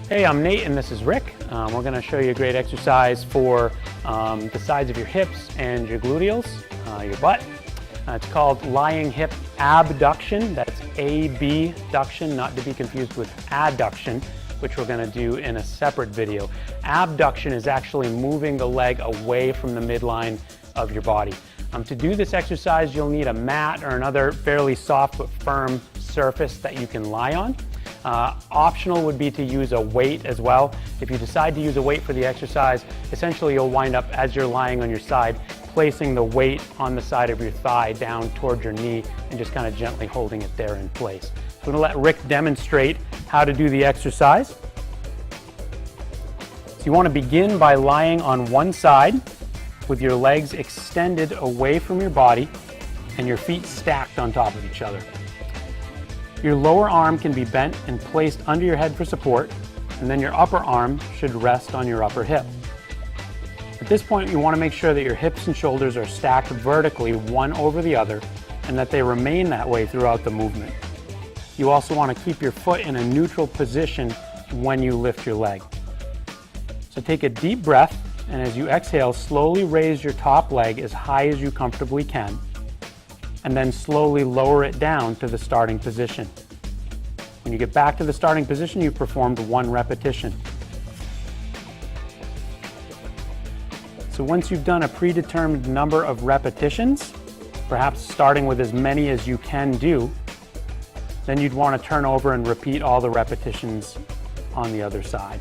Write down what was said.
Hey, I'm Nate and this is Rick. We're going to show you a great exercise for the sides of your hips and your gluteals, your butt. It's called Lying Hip Abduction. That's abduction, not to be confused with adduction, which we're going to do in a separate video. Abduction is actually moving the leg away from the midline of your body. To do this exercise, you'll need a mat or another fairly soft but firm surface that you can lie on. Optional would be to use a weight as well. If you decide to use a weight for the exercise, essentially you'll wind up, as you're lying on your side, placing the weight on the side of your thigh down towards your knee and just kind of gently holding it there in place. So I'm going to let Rick demonstrate how to do the exercise. So you want to begin by lying on one side with your legs extended away from your body and your feet stacked on top of each other. Your lower arm can be bent and placed under your head for support, and then your upper arm should rest on your upper hip. At this point, you want to make sure that your hips and shoulders are stacked vertically one over the other and that they remain that way throughout the movement. You also want to keep your foot in a neutral position when you lift your leg. So take a deep breath, and as you exhale, slowly raise your top leg as high as you comfortably can, and then slowly lower it down to the starting position. When you get back to the starting position, you've performed one repetition. So once you've done a predetermined number of repetitions, perhaps starting with as many as you can do, then you'd want to turn over and repeat all the repetitions on the other side.